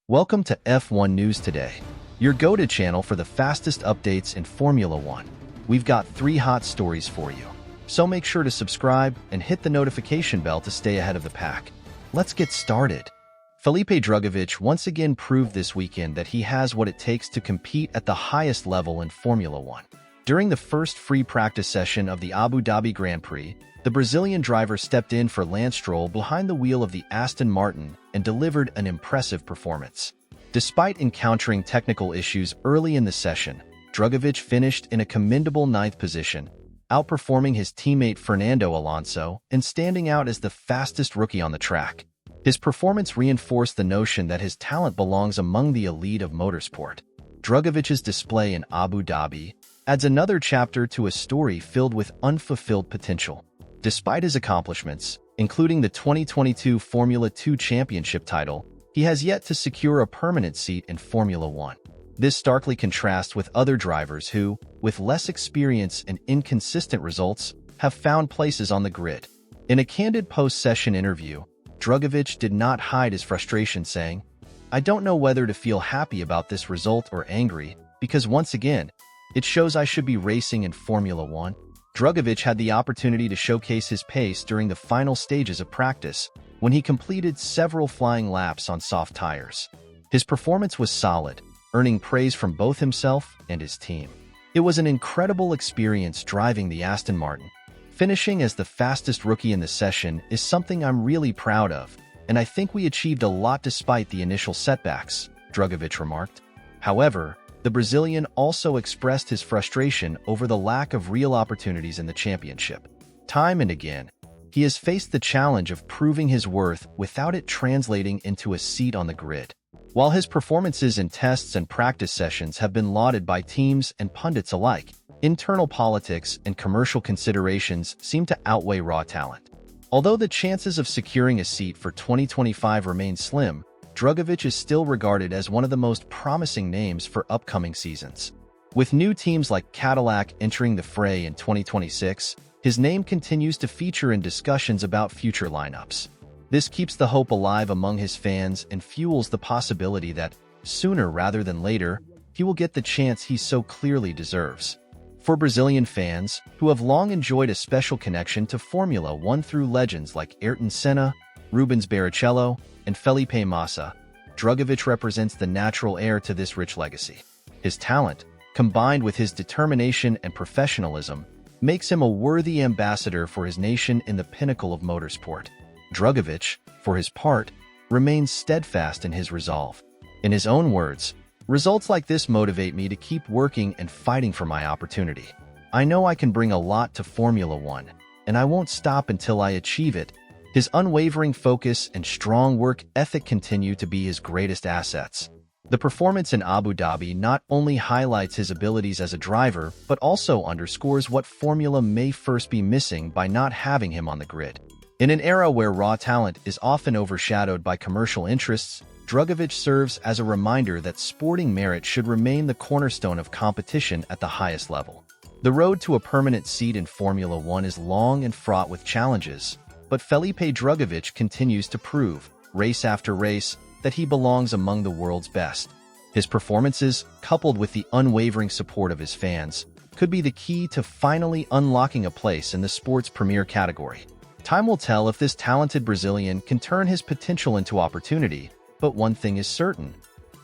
Welcome to F1 News Today, your go-to channel for the fastest updates in Formula One. We've got 3 hot stories for you, so make sure to subscribe and hit the notification bell to stay ahead of the pack. Let's get started. Felipe Drugovich once again proved this weekend that he has what it takes to compete at the highest level in Formula One. During the first free practice session of the Abu Dhabi Grand Prix, the Brazilian driver stepped in for Lance Stroll behind the wheel of the Aston Martin and delivered an impressive performance. Despite encountering technical issues early in the session, Drugovich finished in a commendable 9th position, outperforming his teammate Fernando Alonso and standing out as the fastest rookie on the track. His performance reinforced the notion that his talent belongs among the elite of motorsport. Drugovich's display in Abu Dhabi adds another chapter to a story filled with unfulfilled potential. Despite his accomplishments, including the 2022 Formula 2 championship title, he has yet to secure a permanent seat in Formula One. This starkly contrasts with other drivers who, with less experience and inconsistent results, have found places on the grid. In a candid post-session interview, Drugovich did not hide his frustration, saying, "I don't know whether to feel happy about this result or angry, because once again, it shows I should be racing in Formula One." Drugovich had the opportunity to showcase his pace during the final stages of practice, when he completed several flying laps on soft tires. His performance was solid, earning praise from both himself and his team. It was an incredible experience driving the Aston Martin. Finishing as the fastest rookie in the session is something I'm really proud of, and I think we achieved a lot despite the initial setbacks, Drugovich remarked. However, the Brazilian also expressed his frustration over the lack of real opportunities in the championship. Time and again, he has faced the challenge of proving his worth without it translating into a seat on the grid. While his performances in tests and practice sessions have been lauded by teams and pundits alike, internal politics and commercial considerations seem to outweigh raw talent. Although the chances of securing a seat for 2025 remain slim, Drugovich is still regarded as one of the most promising names for upcoming seasons. With new teams like Cadillac entering the fray in 2026, his name continues to feature in discussions about future lineups. This keeps the hope alive among his fans and fuels the possibility that, sooner rather than later, he will get the chance he so clearly deserves. For Brazilian fans, who have long enjoyed a special connection to Formula One through legends like Ayrton Senna, Rubens Barrichello, and Felipe Massa, Drugovich represents the natural heir to this rich legacy. His talent, combined with his determination and professionalism, makes him a worthy ambassador for his nation in the pinnacle of motorsport. Drugovich, for his part, remains steadfast in his resolve. In his own words, "Results like this motivate me to keep working and fighting for my opportunity. I know I can bring a lot to Formula One, and I won't stop until I achieve it." His unwavering focus and strong work ethic continue to be his greatest assets. The performance in Abu Dhabi not only highlights his abilities as a driver, but also underscores what Formula may first be missing by not having him on the grid. In an era where raw talent is often overshadowed by commercial interests, Drugovich serves as a reminder that sporting merit should remain the cornerstone of competition at the highest level. The road to a permanent seat in Formula One is long and fraught with challenges, but Felipe Drugovich continues to prove, race after race, that he belongs among the world's best. His performances, coupled with the unwavering support of his fans, could be the key to finally unlocking a place in the sport's premier category. Time will tell if this talented Brazilian can turn his potential into opportunity, but one thing is certain: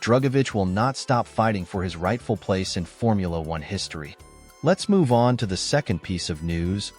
Drugovich will not stop fighting for his rightful place in Formula One history. Let's move on to the second piece of news.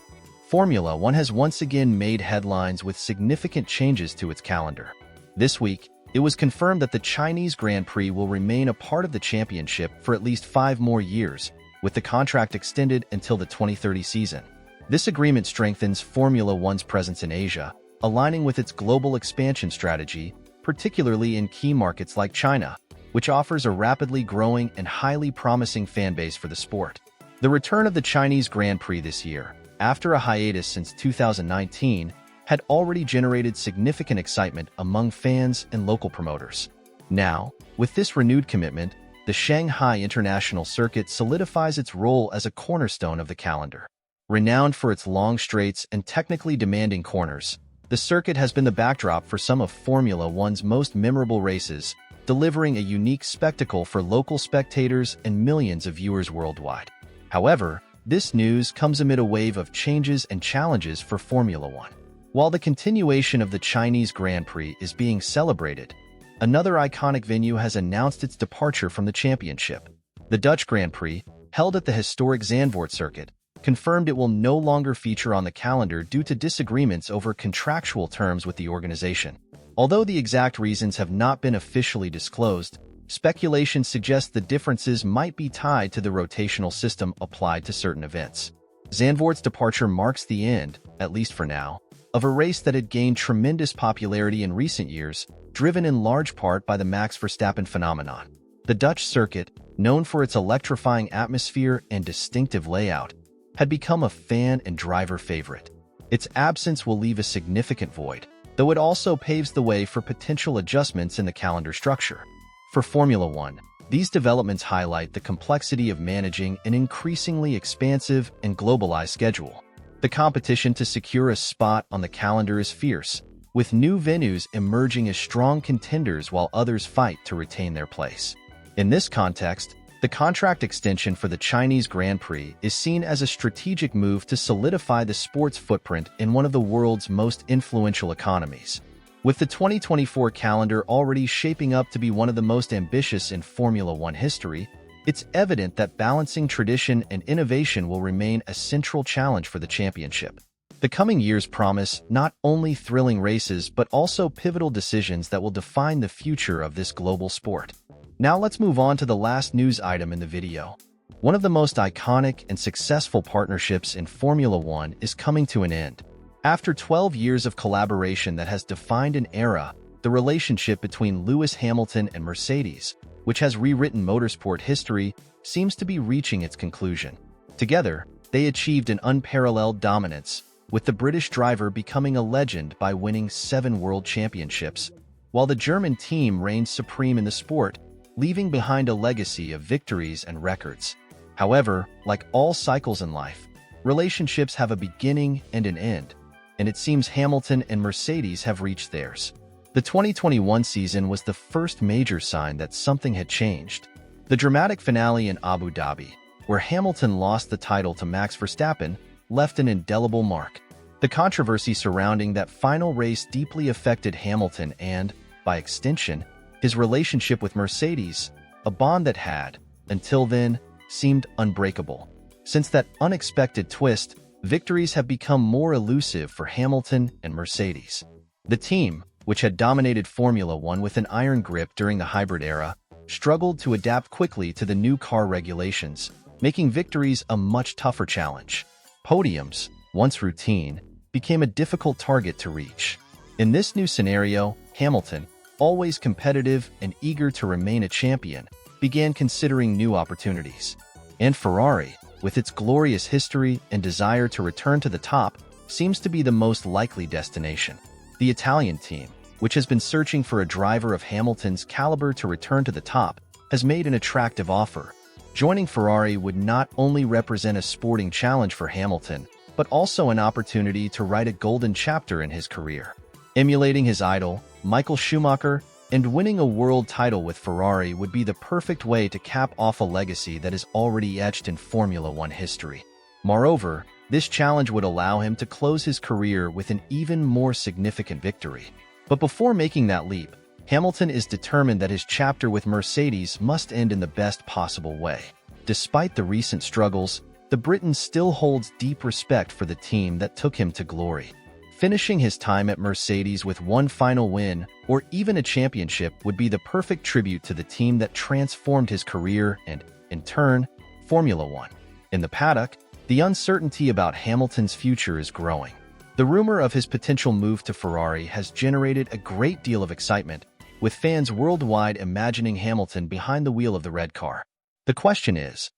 Formula One has once again made headlines with significant changes to its calendar. This week, it was confirmed that the Chinese Grand Prix will remain a part of the championship for at least 5 more years, with the contract extended until the 2030 season. This agreement strengthens Formula One's presence in Asia, aligning with its global expansion strategy, particularly in key markets like China, which offers a rapidly growing and highly promising fan base for the sport. The return of the Chinese Grand Prix this year, after a hiatus since 2019, had already generated significant excitement among fans and local promoters. Now, with this renewed commitment, the Shanghai International Circuit solidifies its role as a cornerstone of the calendar. Renowned for its long straights and technically demanding corners, the circuit has been the backdrop for some of Formula One's most memorable races, delivering a unique spectacle for local spectators and millions of viewers worldwide. However, this news comes amid a wave of changes and challenges for Formula One. While the continuation of the Chinese Grand Prix is being celebrated, another iconic venue has announced its departure from the championship. The Dutch Grand Prix, held at the historic Zandvoort circuit, confirmed it will no longer feature on the calendar due to disagreements over contractual terms with the organization. Although the exact reasons have not been officially disclosed, speculation suggests the differences might be tied to the rotational system applied to certain events. Zandvoort's departure marks the end, at least for now, of a race that had gained tremendous popularity in recent years, driven in large part by the Max Verstappen phenomenon. The Dutch circuit, known for its electrifying atmosphere and distinctive layout, had become a fan and driver favorite. Its absence will leave a significant void, though it also paves the way for potential adjustments in the calendar structure. For Formula One, these developments highlight the complexity of managing an increasingly expansive and globalized schedule. The competition to secure a spot on the calendar is fierce, with new venues emerging as strong contenders while others fight to retain their place. In this context, the contract extension for the Chinese Grand Prix is seen as a strategic move to solidify the sport's footprint in one of the world's most influential economies. With the 2024 calendar already shaping up to be one of the most ambitious in Formula One history, it's evident that balancing tradition and innovation will remain a central challenge for the championship. The coming years promise not only thrilling races but also pivotal decisions that will define the future of this global sport. Now let's move on to the last news item in the video. One of the most iconic and successful partnerships in Formula One is coming to an end. After 12 years of collaboration that has defined an era, the relationship between Lewis Hamilton and Mercedes, which has rewritten motorsport history, seems to be reaching its conclusion. Together, they achieved an unparalleled dominance, with the British driver becoming a legend by winning 7 world championships, while the German team reigned supreme in the sport, leaving behind a legacy of victories and records. However, like all cycles in life, relationships have a beginning and an end, and it seems Hamilton and Mercedes have reached theirs. The 2021 season was the first major sign that something had changed. The dramatic finale in Abu Dhabi, where Hamilton lost the title to Max Verstappen, left an indelible mark. The controversy surrounding that final race deeply affected Hamilton and, by extension, his relationship with Mercedes, a bond that had, until then, seemed unbreakable. Since that unexpected twist, victories have become more elusive for Hamilton and Mercedes. The team, which had dominated Formula One with an iron grip during the hybrid era, struggled to adapt quickly to the new car regulations, making victories a much tougher challenge. Podiums, once routine, became a difficult target to reach. In this new scenario, Hamilton, always competitive and eager to remain a champion, began considering new opportunities. And Ferrari, with its glorious history and desire to return to the top, seems to be the most likely destination. The Italian team, which has been searching for a driver of Hamilton's caliber to return to the top, has made an attractive offer. Joining Ferrari would not only represent a sporting challenge for Hamilton, but also an opportunity to write a golden chapter in his career. Emulating his idol, Michael Schumacher, and winning a world title with Ferrari would be the perfect way to cap off a legacy that is already etched in Formula One history. Moreover, this challenge would allow him to close his career with an even more significant victory. But before making that leap, Hamilton is determined that his chapter with Mercedes must end in the best possible way. Despite the recent struggles, the Briton still holds deep respect for the team that took him to glory. Finishing his time at Mercedes with one final win, or even a championship, would be the perfect tribute to the team that transformed his career and, in turn, Formula One. In the paddock, the uncertainty about Hamilton's future is growing. The rumor of his potential move to Ferrari has generated a great deal of excitement, with fans worldwide imagining Hamilton behind the wheel of the red car. The question is,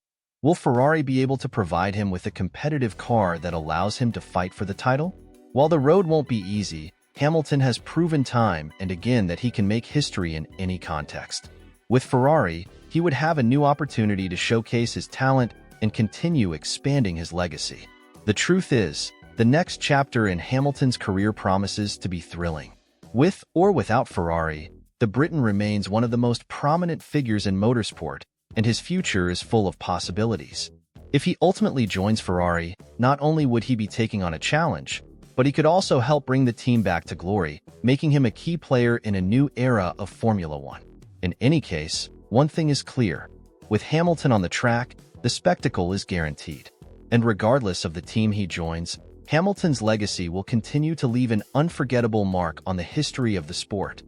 will Ferrari be able to provide him with a competitive car that allows him to fight for the title? While the road won't be easy, Hamilton has proven time and again that he can make history in any context. With Ferrari, he would have a new opportunity to showcase his talent and continue expanding his legacy. The truth is, the next chapter in Hamilton's career promises to be thrilling. With or without Ferrari, the Briton remains one of the most prominent figures in motorsport, and his future is full of possibilities. If he ultimately joins Ferrari, not only would he be taking on a challenge, but he could also help bring the team back to glory, making him a key player in a new era of Formula One. In any case, one thing is clear. With Hamilton on the track, the spectacle is guaranteed. And regardless of the team he joins, Hamilton's legacy will continue to leave an unforgettable mark on the history of the sport.